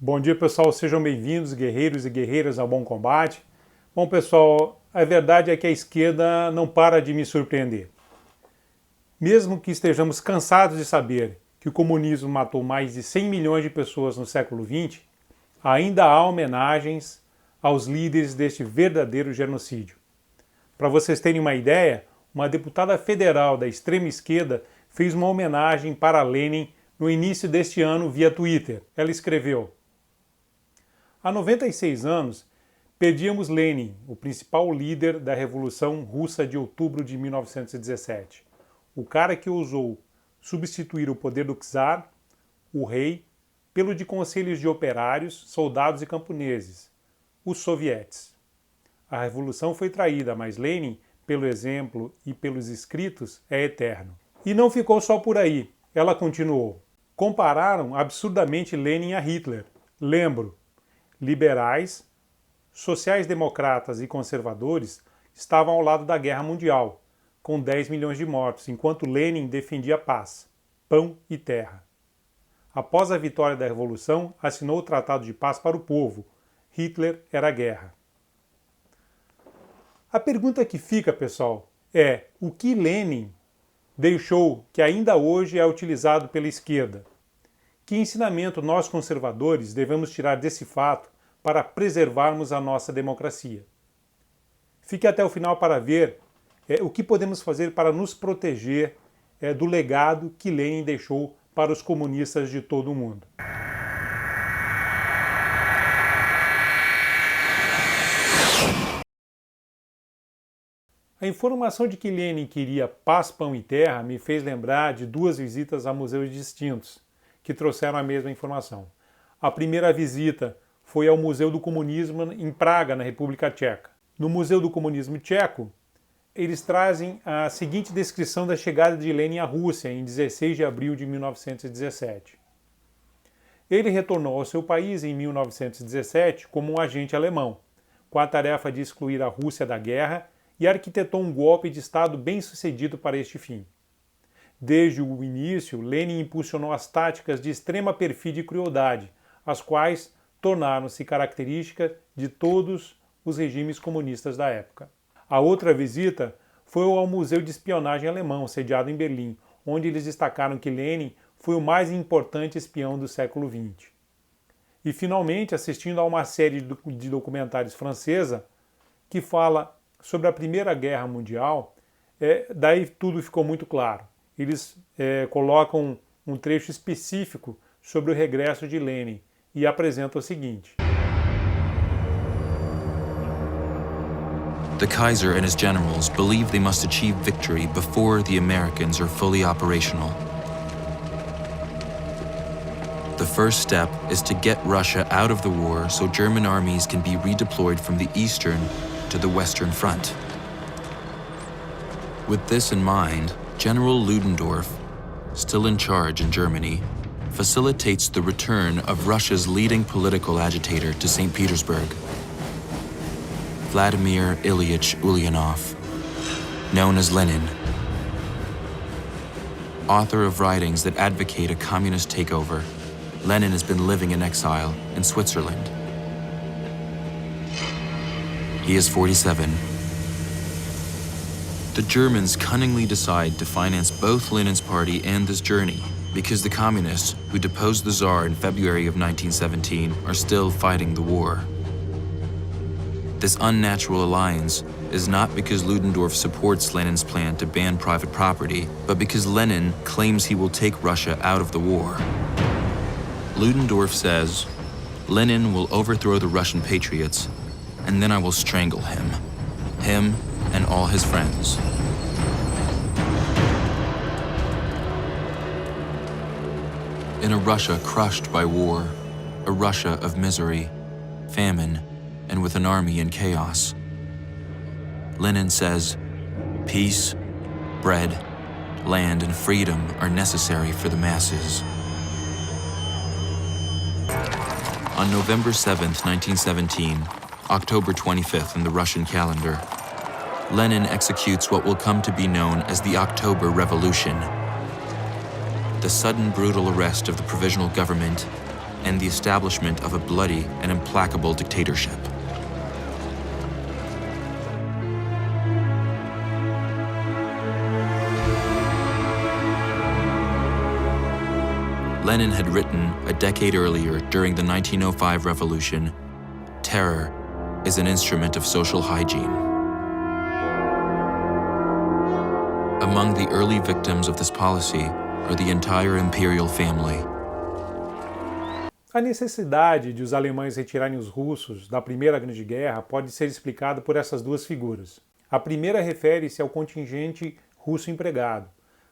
Bom dia, pessoal, sejam bem-vindos, guerreiros e guerreiras ao Bom Combate. Bom, pessoal, a verdade é que a esquerda não para de me surpreender. Mesmo que estejamos cansados de saber que o comunismo matou mais de 100 milhões de pessoas no século XX, ainda há homenagens aos líderes deste verdadeiro genocídio. Para vocês terem uma ideia, uma deputada federal da extrema esquerda fez uma homenagem para Lenin no início deste ano via Twitter. Ela escreveu: há 96 anos, perdíamos Lenin, o principal líder da Revolução Russa de outubro de 1917. O cara que ousou substituir o poder do czar, o rei, pelo de conselhos de operários, soldados e camponeses, os sovietes. A revolução foi traída, mas Lenin, pelo exemplo e pelos escritos, é eterno. E não ficou só por aí. Ela continuou: compararam absurdamente Lenin a Hitler. Lembro, liberais, sociais-democratas e conservadores estavam ao lado da Guerra Mundial, com 10 milhões de mortos, enquanto Lenin defendia paz, pão e terra. Após a vitória da Revolução, assinou o Tratado de Paz para o povo. Hitler era a guerra. A pergunta que fica, pessoal, é: o que Lenin deixou que ainda hoje é utilizado pela esquerda? Que ensinamento nós conservadores devemos tirar desse fato para preservarmos a nossa democracia? Fique até o final para ver o que podemos fazer para nos proteger do legado que Lenin deixou para os comunistas de todo o mundo. A informação de que Lenin queria paz, pão e terra me fez lembrar de duas visitas a museus distintos, que trouxeram a mesma informação. A primeira visita foi ao Museu do Comunismo em Praga, na República Tcheca. No Museu do Comunismo Tcheco, eles trazem a seguinte descrição da chegada de Lenin à Rússia em 16 de abril de 1917. Ele retornou ao seu país em 1917 como um agente alemão, com a tarefa de excluir a Rússia da guerra, e arquitetou um golpe de Estado bem-sucedido para este fim. Desde o início, Lenin impulsionou as táticas de extrema perfídia e crueldade, as quais tornaram-se características de todos os regimes comunistas da época. A outra visita foi ao Museu de Espionagem Alemão, sediado em Berlim, onde eles destacaram que Lenin foi o mais importante espião do século XX. E, finalmente, assistindo a uma série de documentários francesa que fala sobre a Primeira Guerra Mundial, daí tudo ficou muito claro. Eles colocam um trecho específico sobre o regresso de Lenin e apresentam o seguinte: The Kaiser and his generals believe they must achieve victory before the Americans are fully operational. The first step is to get Russia out of the war so German armies can be redeployed from the eastern to the Western Front. With this in mind, General Ludendorff, still in charge in Germany, facilitates the return of Russia's leading political agitator to St. Petersburg, Vladimir Ilyich Ulyanov, known as Lenin, author of writings that advocate a communist takeover. Lenin has been living in exile in Switzerland. He is 47. The Germans cunningly decide to finance both Lenin's party and this journey because the communists who deposed the Tsar in February of 1917 are still fighting the war. This unnatural alliance is not because Ludendorff supports Lenin's plan to ban private property, but because Lenin claims he will take Russia out of the war. Ludendorff says, Lenin will overthrow the Russian patriots, and then I will strangle him and all his friends. In a Russia crushed by war, a Russia of misery, famine, and with an army in chaos, Lenin says, peace, bread, land, and freedom are necessary for the masses. On November 7th, 1917, October 25th in the Russian calendar, Lenin executes what will come to be known as the October Revolution. The sudden brutal arrest of the provisional government and the establishment of a bloody and implacable dictatorship. Lenin had written a decade earlier during the 1905 revolution, "Terror is an instrument of social hygiene." Among the early victims of this policy are the entire imperial family. A necessidade de os alemães retirarem os russos da Primeira Grande Guerra pode ser explicada por essas duas figuras. A primeira refere-se ao contingente russo empregado.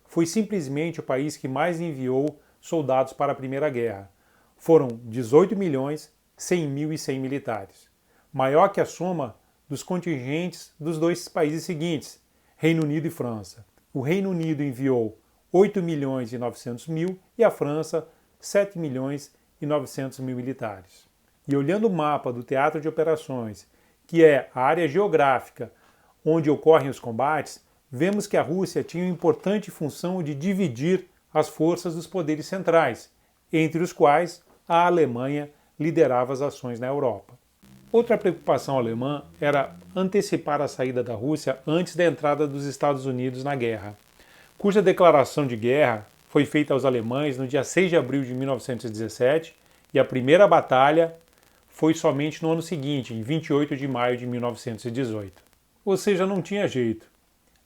Foi simplesmente o país que mais enviou soldados para a Primeira Guerra. Foram 18 milhões, 100.100 militares. Maior que a soma dos contingentes dos dois países seguintes, Reino Unido e França. O Reino Unido enviou 8 milhões e 900 mil e a França 7 milhões e 900 mil militares. E olhando o mapa do teatro de operações, que é a área geográfica onde ocorrem os combates, vemos que a Rússia tinha uma importante função de dividir as forças dos poderes centrais, entre os quais a Alemanha liderava as ações na Europa. Outra preocupação alemã era antecipar a saída da Rússia antes da entrada dos Estados Unidos na guerra, cuja declaração de guerra foi feita aos alemães no dia 6 de abril de 1917 e a primeira batalha foi somente no ano seguinte, em 28 de maio de 1918. Ou seja, não tinha jeito.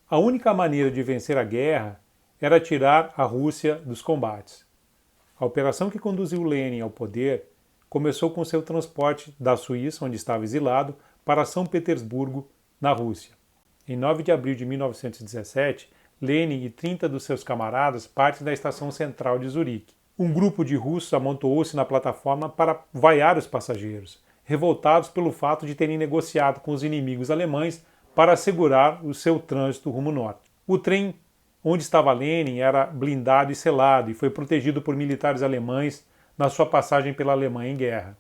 A única maneira de vencer a guerra era tirar a Rússia dos combates. A operação que conduziu Lenin ao poder começou com seu transporte da Suíça, onde estava exilado, para São Petersburgo, na Rússia. Em 9 de abril de 1917, Lenin e 30 dos seus camaradas partem da estação central de Zurique. Um grupo de russos amontoou-se na plataforma para vaiar os passageiros, revoltados pelo fato de terem negociado com os inimigos alemães para assegurar o seu trânsito rumo norte. O trem onde estava Lenin era blindado e selado e foi protegido por militares alemães na sua passagem pela Alemanha em guerra.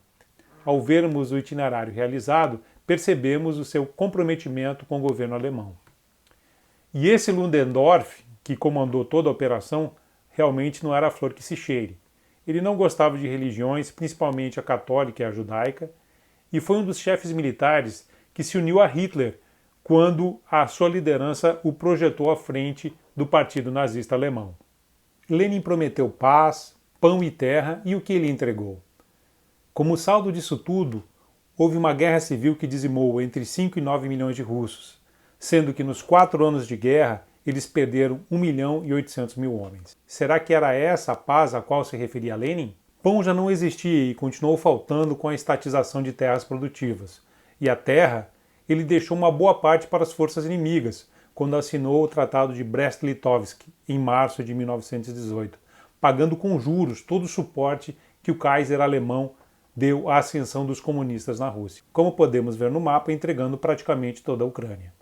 Ao vermos o itinerário realizado, percebemos o seu comprometimento com o governo alemão. E esse Ludendorff, que comandou toda a operação, realmente não era a flor que se cheire. Ele não gostava de religiões, principalmente a católica e a judaica, e foi um dos chefes militares que se uniu a Hitler quando a sua liderança o projetou à frente do Partido Nazista Alemão. Lenin prometeu paz, pão e terra, e o que ele entregou? Como saldo disso tudo, houve uma guerra civil que dizimou entre 5 e 9 milhões de russos, sendo que nos 4 anos de guerra eles perderam 1 milhão e 800 mil homens. Será que era essa a paz a qual se referia Lenin? Pão já não existia e continuou faltando com a estatização de terras produtivas. E a terra, ele deixou uma boa parte para as forças inimigas, quando assinou o Tratado de Brest-Litovsk, em março de 1918, pagando com juros todo o suporte que o Kaiser alemão deu à ascensão dos comunistas na Rússia, como podemos ver no mapa, entregando praticamente toda a Ucrânia.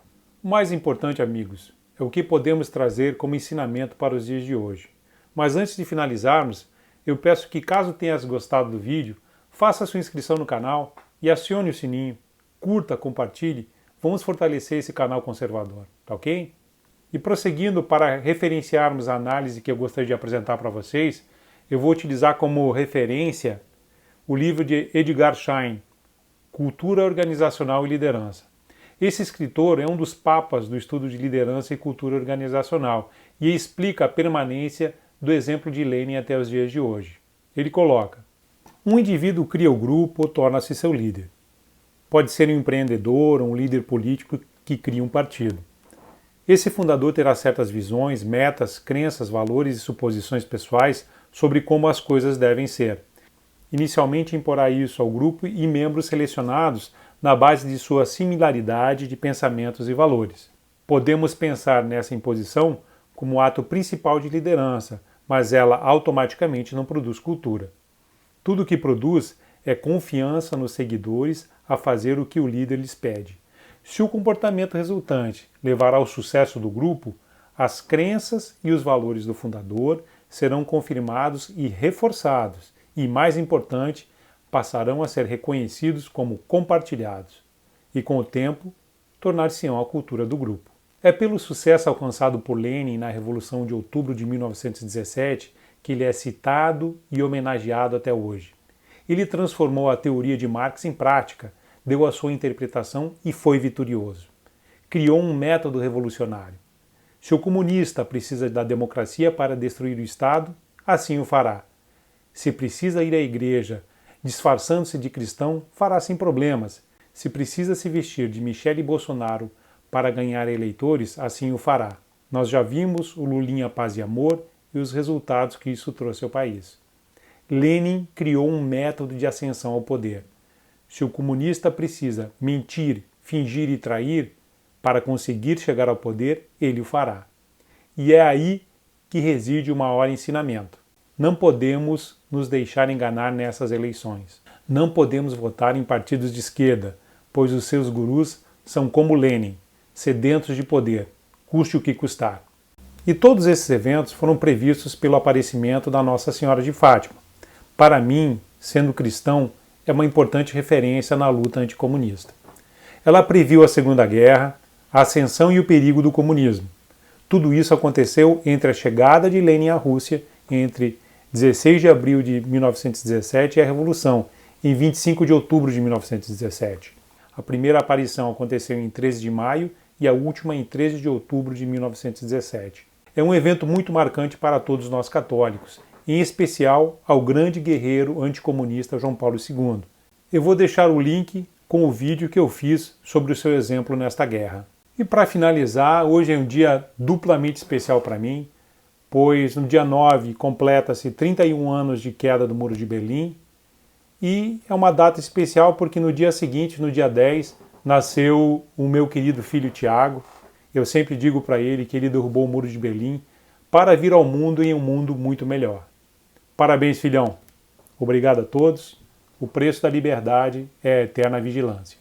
O mais importante, amigos, é o que podemos trazer como ensinamento para os dias de hoje. Mas antes de finalizarmos, eu peço que, caso tenhas gostado do vídeo, faça sua inscrição no canal e acione o sininho, curta, compartilhe, vamos fortalecer esse canal conservador, tá ok? E prosseguindo para referenciarmos a análise que eu gostaria de apresentar para vocês, eu vou utilizar como referência o livro de Edgar Schein, Cultura Organizacional e Liderança. Esse escritor é um dos papas do estudo de liderança e cultura organizacional e explica a permanência do exemplo de Lenin até os dias de hoje. Ele coloca: um indivíduo cria o grupo ou torna-se seu líder. Pode ser um empreendedor ou um líder político que cria um partido. Esse fundador terá certas visões, metas, crenças, valores e suposições pessoais sobre como as coisas devem ser. Inicialmente imporá isso ao grupo e membros selecionados na base de sua similaridade de pensamentos e valores. Podemos pensar nessa imposição como o ato principal de liderança, mas ela automaticamente não produz cultura. Tudo o que produz é confiança nos seguidores a fazer o que o líder lhes pede. Se o comportamento resultante levar ao sucesso do grupo, as crenças e os valores do fundador serão confirmados e reforçados, e, mais importante, passarão a ser reconhecidos como compartilhados, e com o tempo, tornar-se-ão a cultura do grupo. É pelo sucesso alcançado por Lenin na Revolução de Outubro de 1917 que ele é citado e homenageado até hoje. Ele transformou a teoria de Marx em prática, deu a sua interpretação e foi vitorioso. Criou um método revolucionário. Se o comunista precisa da democracia para destruir o Estado, assim o fará. Se precisa ir à igreja disfarçando-se de cristão, fará sem problemas. Se precisa se vestir de Michele Bolsonaro para ganhar eleitores, assim o fará. Nós já vimos o Lulinha Paz e Amor e os resultados que isso trouxe ao país. Lenin criou um método de ascensão ao poder. Se o comunista precisa mentir, fingir e trair para conseguir chegar ao poder, ele o fará. E é aí que reside o maior ensinamento. Não podemos nos deixar enganar nessas eleições. Não podemos votar em partidos de esquerda, pois os seus gurus são como Lenin, sedentos de poder, custe o que custar. E todos esses eventos foram previstos pelo aparecimento da Nossa Senhora de Fátima. Para mim, sendo cristão, é uma importante referência na luta anticomunista. Ela previu a Segunda Guerra, a ascensão e o perigo do comunismo. Tudo isso aconteceu entre a chegada de Lenin à Rússia, entre 16 de abril de 1917 e a Revolução, em 25 de outubro de 1917. A primeira aparição aconteceu em 13 de maio e a última em 13 de outubro de 1917. É um evento muito marcante para todos nós católicos, em especial ao grande guerreiro anticomunista João Paulo II. Eu vou deixar o link com o vídeo que eu fiz sobre o seu exemplo nesta guerra. E para finalizar, hoje é um dia duplamente especial para mim, pois no dia 9 completa-se 31 anos de queda do Muro de Berlim, e é uma data especial porque no dia seguinte, no dia 10, nasceu o meu querido filho Tiago. Eu sempre digo para ele que ele derrubou o Muro de Berlim para vir ao mundo em um mundo muito melhor. Parabéns, filhão. Obrigado a todos. O preço da liberdade é a eterna vigilância.